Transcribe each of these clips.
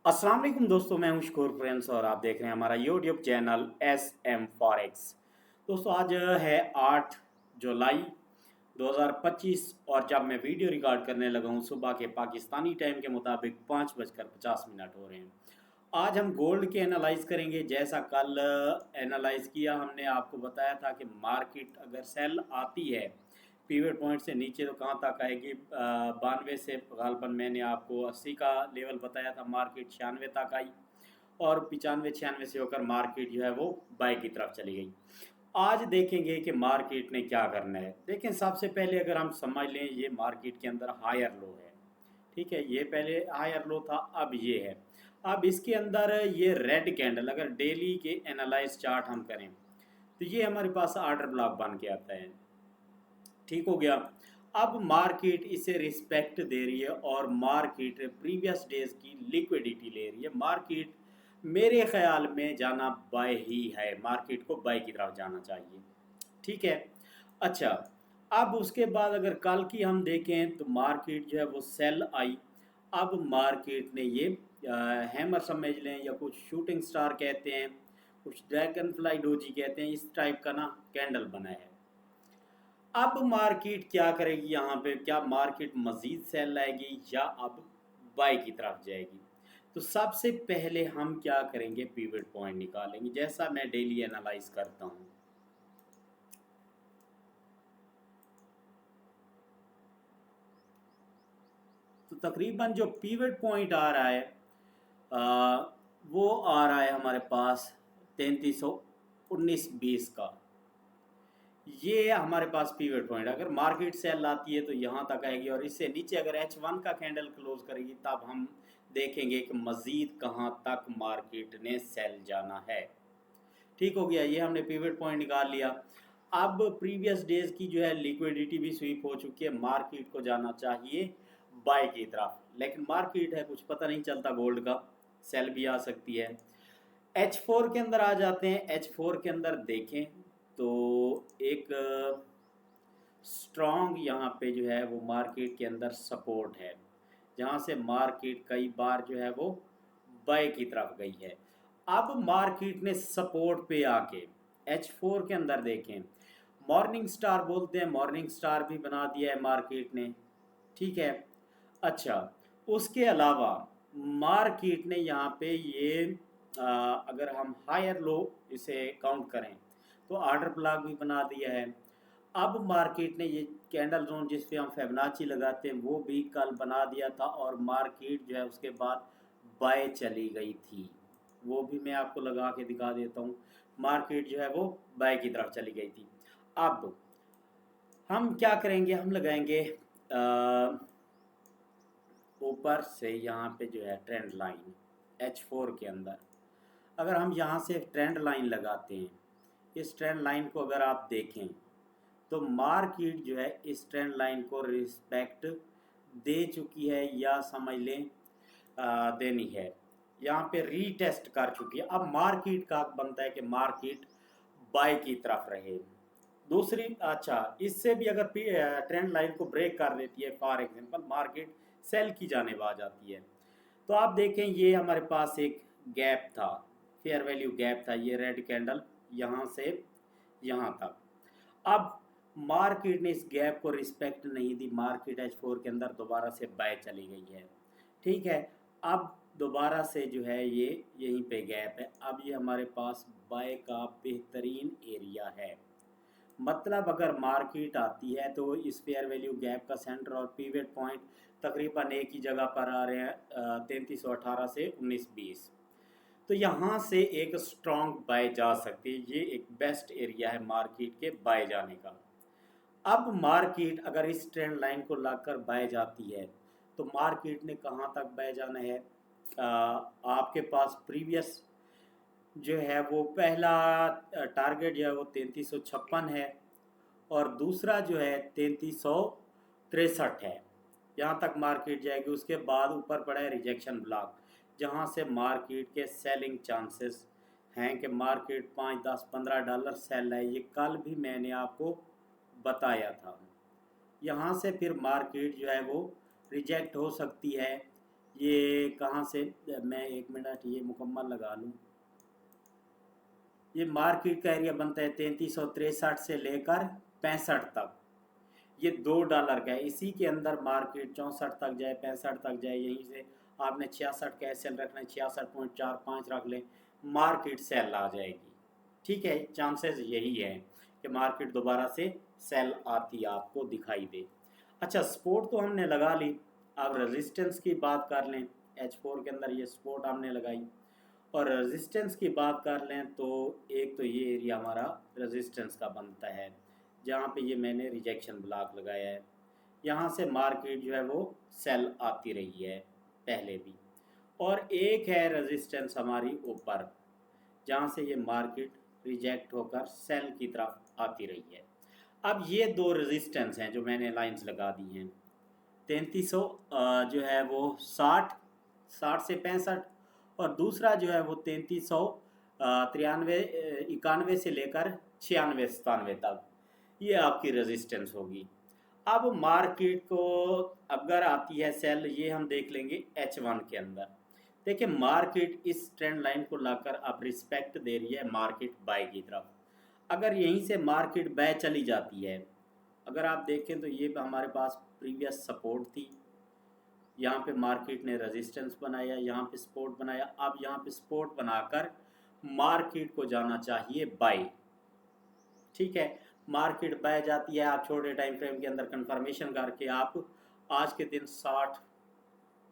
अस्सलाम वालेकुम दोस्तों, मैं हूं शकूर फ्रेंड्स और आप देख रहे हैं हमारा YouTube channel S M Forex. दोस्तों आज है 8 जुलाई 2025 और जब मैं वीडियो रिकॉर्ड करने लगा हूं सुबह के पाकिस्तानी टाइम के मुताबिक 5:50 हों रहे हैं। आज हम गोल्ड के एनालाइज करेंगे। जैसा कल एनालाइज किया हमने, आपको बताया था कि मार्केट अगर सेल आती है पीवट पॉइंट से नीचे तो कहाँ तक आएगी। 92 से गालबन मैंने आपको 80 का लेवल बताया था, मार्केट 96 तक आई और 95-96 से होकर मार्केट जो है वो बाई की तरफ चली गई। आज देखेंगे कि मार्केट ने क्या करना है। देखें, सबसे पहले अगर हम समझ लें ये मार्केट के अंदर हायर लो है। ठीक है, ये पहले हायर लो था, अब ये है। अब इसके अंदर ये रेड कैंडल अगर डेली के एनालाइज चार्ट हम करें तो ये हमारे पास ऑर्डर ब्लॉक बन के आता है। ठीक हो गया। अब मार्केट इसे रिस्पेक्ट दे रही है और मार्केट प्रीवियस डेज की लिक्विडिटी ले रही है। मार्केट मेरे ख्याल में जाना बाय ही है, मार्केट को बाय की तरफ जाना चाहिए। ठीक है। अच्छा, अब उसके बाद अगर कल की हम देखें तो मार्केट जो है वो सेल आई। अब मार्केट ने ये हैमर समझ लें या कुछ शूटिंग स्टार कहते हैं, कुछ ड्रैगन फ्लाई डोजी कहते हैं, इस टाइप का ना कैंडल बना है। अब मार्केट क्या करेगी यहाँ पे, क्या मार्केट मजीद सेल लाएगी या अब बाई की तरफ जाएगी। तो सबसे पहले हम क्या करेंगे, पिवट पॉइंट निकालेंगे जैसा मैं डेली एनालाइज करता हूँ। तो तकरीबन जो पिवट पॉइंट आ रहा है आ, वो आ रहा है हमारे पास 3319.20 का। ये हमारे पास पीवट पॉइंट, अगर मार्केट सेल आती है तो यहाँ तक आएगी और इससे नीचे अगर H1 का कैंडल क्लोज करेगी तब हम देखेंगे कि मज़ीद कहाँ तक मार्केट ने सेल जाना है। ठीक हो गया, ये हमने पीवट पॉइंट निकाल लिया। अब प्रीवियस डेज की जो है लिक्विडिटी भी स्वीप हो चुकी है, मार्केट को जाना चाहिए बाय की तरफ, लेकिन मार्केट है कुछ पता नहीं चलता, गोल्ड का सेल भी आ सकती है। H4 के अंदर आ जाते हैं। H4 के अंदर देखें तो एक स्ट्रॉन्ग यहाँ पे जो है वो मार्केट के अंदर सपोर्ट है, जहाँ से मार्केट कई बार जो है वो बाय की तरफ गई है। अब मार्केट ने सपोर्ट पे आके H4 के अंदर देखें, मॉर्निंग स्टार बोलते हैं, मॉर्निंग स्टार भी बना दिया है मार्केट ने। ठीक है। अच्छा, उसके अलावा मार्केट ने यहाँ पे ये अगर हम हायर लो इसे काउंट करें तो ऑर्डर ब्लॉक भी बना दिया है। अब मार्केट ने ये कैंडल जोन जिस पे हम फिबोनाची लगाते हैं वो भी कल बना दिया था और मार्केट जो है उसके बाद बाय चली गई थी। वो भी मैं आपको लगा के दिखा देता हूँ, मार्केट जो है वो बाय की तरफ चली गई थी। अब हम क्या करेंगे, हम लगाएंगे ऊपर से यहाँ पे जो है ट्रेंड लाइन H4 के अंदर। अगर हम यहाँ से ट्रेंड लाइन लगाते हैं, इस ट्रेंड लाइन को अगर आप देखें तो मार्केट जो है इस ट्रेंड लाइन को रिस्पेक्ट दे चुकी है या समझ लें देनी है, यहाँ पे रीटेस्ट कर चुकी है। अब मार्केट का हक बनता है कि मार्केट बाय की तरफ रहे। दूसरी, अच्छा, इससे भी अगर ट्रेंड लाइन को ब्रेक कर देती है, फॉर एग्जांपल मार्केट सेल की जानेब आ जाती है, तो आप देखें ये हमारे पास एक गैप था, फेयर वैल्यू गैप था, ये रेड कैंडल यहाँ से यहाँ तक। अब मार्केट ने इस गैप को रिस्पेक्ट नहीं दी, मार्केट H4 के अंदर दोबारा से बाय चली गई है। ठीक है। अब दोबारा से जो है ये यहीं पे गैप है, अब ये हमारे पास बाय का बेहतरीन एरिया है। मतलब अगर मार्केट आती है तो इस फेयर वैल्यू गैप का सेंटर और पीवट पॉइंट तकरीबन एक ही जगह पर आ रहे हैं, 3318 से 1920। तो यहाँ से एक स्ट्रॉन्ग बाय जा सकती है, ये एक बेस्ट एरिया है मार्केट के बाय जाने का। अब मार्केट अगर इस ट्रेंड लाइन को लाकर बाय जाती है तो मार्केट ने कहाँ तक बाय जाना है। आपके पास प्रीवियस जो है वो पहला टारगेट जो है वो 3356 है और दूसरा जो है 3363 है। यहाँ तक मार्केट जाएगी, उसके बाद ऊपर पड़ा है रिजेक्शन ब्लॉक, जहाँ से मार्केट के सेलिंग चांसेस हैं कि मार्केट 5, 10, $15 सेल है। ये कल भी मैंने आपको बताया था। यहाँ से फिर मार्केट जो है वो रिजेक्ट हो सकती है ये कहाँ से, मैं 1 मिनट ये मुकम्मल लगा लूँ। ये मार्केट का एरिया बनता है 3363 से लेकर 65 तक। ये $2 का है। इसी के अंदर मार्केट 64 तक जाए, 65 तक जाए, यहीं से आपने 66 का एस एल रखना है, 66.45 रख लें, मार्केट सेल आ जाएगी। ठीक है, चांसेस यही है कि मार्केट दोबारा से सेल आती आपको दिखाई दे। अच्छा, सपोर्ट तो हमने लगा ली, अब रेजिस्टेंस की बात कर लें। H4 के अंदर ये सपोर्ट हमने लगाई, और रेजिस्टेंस की बात कर लें तो एक तो ये एरिया हमारा रेजिस्टेंस का बनता है, जहाँ पे ये मैंने रिजेक्शन ब्लॉक लगाया है। यहाँ से मार्केट जो है वो सेल आती रही है पहले भी, और एक है रेजिस्टेंस हमारी ऊपर, जहाँ से ये मार्केट रिजेक्ट होकर सेल की तरफ आती रही है। अब ये दो रेजिस्टेंस हैं जो मैंने लाइंस लगा दी हैं, 3300 जो है वो 60 से 65, और दूसरा जो है वो 3391 से लेकर 96-97 तक, ये आपकी रेजिस्टेंस होगी। अब मार्केट को अगर आती है सेल, ये हम देख लेंगे H1 के अंदर। देखिए, मार्केट इस ट्रेंड लाइन को लाकर अब रिस्पेक्ट दे रही है मार्केट बाय की तरफ। अगर यहीं से मार्केट बाय चली जाती है, अगर आप देखें तो ये हमारे पास प्रीवियस सपोर्ट थी, यहाँ पे मार्केट ने रेजिस्टेंस बनाया, यहाँ पे सपोर्ट बनाया, अब यहाँ पे सपोर्ट बनाकर मार्केट को जाना चाहिए बाय। ठीक है, मार्केट बाय जाती है, आप छोटे टाइम फ्रेम के अंदर कंफर्मेशन करके आप आज के दिन 60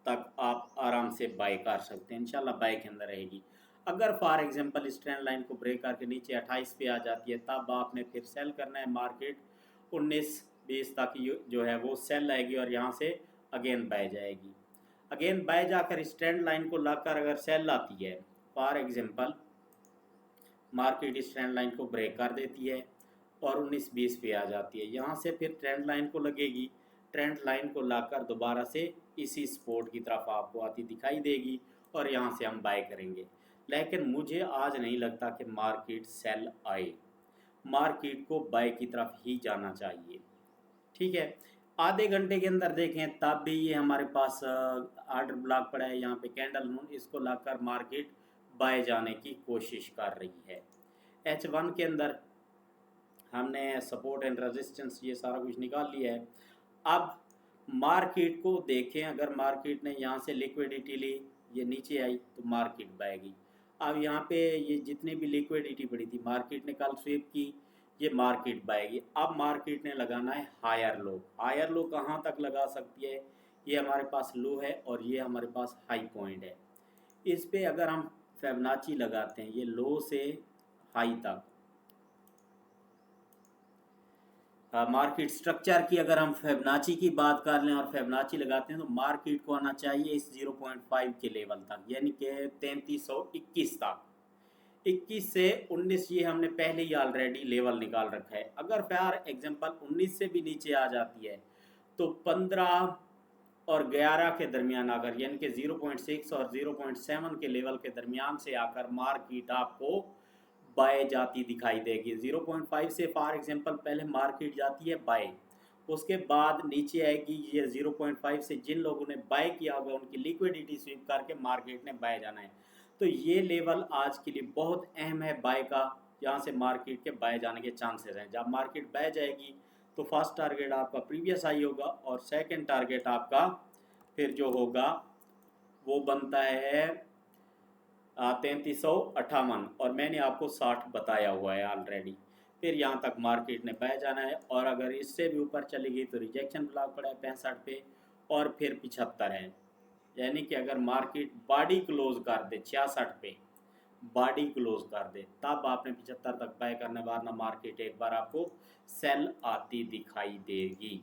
तक आप आराम से बाय कर सकते हैं, इंशाल्लाह बाय के अंदर रहेगी। अगर फॉर एग्जांपल इस ट्रेंड लाइन को ब्रेक करके नीचे 28 पे आ जाती है, तब आपने फिर सेल करना है, मार्केट 19-20 तक जो है वो सेल आएगी, और यहाँ से अगेन बाय जाएगी। अगेन बाय जाकर इस ट्रेंड लाइन को लाकर अगर सेल आती है, फॉर एग्जांपल मार्केट इस ट्रेंड लाइन को ब्रेक कर देती है और 19-20 पे आ जाती है, यहाँ से फिर ट्रेंड लाइन को लगेगी, ट्रेंड लाइन को लाकर दोबारा से इसी सपोर्ट की तरफ आपको आती दिखाई देगी, और यहाँ से हम बाय करेंगे। लेकिन मुझे आज नहीं लगता कि मार्केट सेल आए, मार्केट को बाय की तरफ ही जाना चाहिए। ठीक है, आधे घंटे के अंदर देखें तब भी ये हमारे पास ऑर्डर ब्लॉक पड़ा है, यहाँ पे कैंडल मून, इसको लाकर मार्केट बाय जाने की कोशिश कर रही है। H1 के अंदर हमने सपोर्ट एंड रेजिस्टेंस ये सारा कुछ निकाल लिया है। अब मार्केट को देखें, अगर मार्केट ने यहाँ से लिक्विडिटी ली, ये नीचे आई तो मार्केट बाएगी। अब यहाँ पे ये जितनी भी लिक्विडिटी पड़ी थी, मार्केट ने कल स्वीप की, ये मार्केट बाएगी। अब मार्केट ने लगाना है हायर लो। हायर लो कहाँ तक लगा सकती है, ये हमारे पास लो है और ये हमारे पास हाई पॉइंट है। इस पे अगर हम फिबोनाची लगाते हैं, ये लो से हाई तक, मार्केट स्ट्रक्चर की अगर हम फिबोनाची की बात कर लें और फिबोनाची लगाते हैं, तो मार्केट को आना चाहिए इस 0.5 के लेवल तक, यानी कि 3321 तक। 21 से 19 ये हमने पहले ही ऑलरेडी लेवल निकाल रखा है। अगर फॉर एग्जांपल 19 से भी नीचे आ जाती है, तो 15 और 11 के दरमियान आकर, यानी कि 0.6 और 0.7 के लेवल के दरमियान से आकर मार्केट आपको बाय जाती दिखाई देगी। 0.5 से फॉर एग्जांपल पहले मार्केट जाती है बाय, उसके बाद नीचे आएगी, ये 0.5 से जिन लोगों ने बाय किया होगा उनकी लिक्विडिटी स्वीप करके मार्केट ने बाय जाना है। तो ये लेवल आज के लिए बहुत अहम है बाय का, यहाँ से मार्केट के बाय जाने के चांसेस हैं। जब मार्केट बाय जाएगी तो फर्स्ट टारगेट आपका प्रीवियस हाई होगा, और सेकंड टारगेट आपका फिर जो होगा वो बनता है 3358, और मैंने आपको 60 बताया हुआ है ऑलरेडी। फिर यहाँ तक मार्केट ने बाय जाना है, और अगर इससे भी ऊपर चली गई तो रिजेक्शन ब्लॉक पड़ा है 65 पे, और फिर 75 है। यानी कि अगर मार्केट बॉडी क्लोज कर दे 66 पे, बॉडी क्लोज कर दे, तब आपने 75 तक बाय करने, वरना मार्केट एक बार आपको सेल आती दिखाई देगी।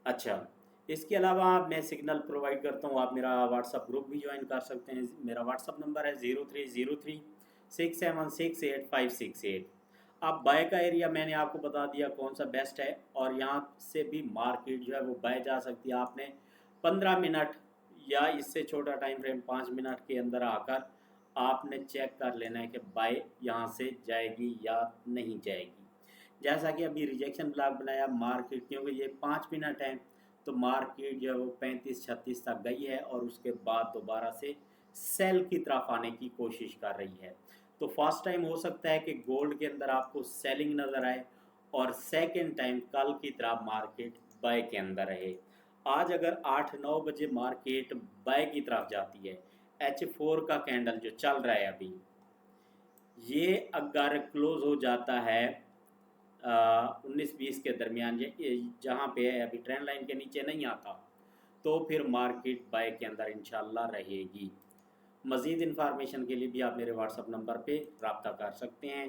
अच्छा, इसके अलावा मैं सिग्नल प्रोवाइड करता हूँ, आप मेरा व्हाट्सअप ग्रुप भी ज्वाइन कर सकते हैं। मेरा व्हाट्सअप नंबर है 0303676568। अब बाय का एरिया मैंने आपको बता दिया कौन सा बेस्ट है, और यहाँ से भी मार्केट जो है वो बाय जा सकती है। आपने 15 मिनट या इससे छोटा टाइम फ्रेम 5 मिनट के अंदर आकर आपने चेक कर लेना है कि बाय यहाँ से जाएगी या नहीं जाएगी। जैसा कि अभी रिजेक्शन ब्लॉक बनाया मार्केट, क्योंकि ये 5 मिनट है, तो मार्केट जो है वो 35-36 तक गई है और उसके बाद दोबारा से सेल की तरफ आने की कोशिश कर रही है। तो फर्स्ट टाइम हो सकता है कि गोल्ड के अंदर आपको सेलिंग नज़र आए और सेकंड टाइम कल की तरह मार्केट बाय के अंदर रहे। आज अगर 8-9 बजे मार्केट बाय की तरफ जाती है, H4 का कैंडल जो चल रहा है अभी, ये अगर क्लोज हो जाता है 19-20 के दरमियान, जहाँ पे है अभी ट्रेंड लाइन के नीचे नहीं आता, तो फिर मार्केट बाय के अंदर इंशाल्लाह रहेगी। मज़ीद इन्फॉर्मेशन के लिए भी आप मेरे व्हाट्सअप नंबर पे रब्ता कर सकते हैं।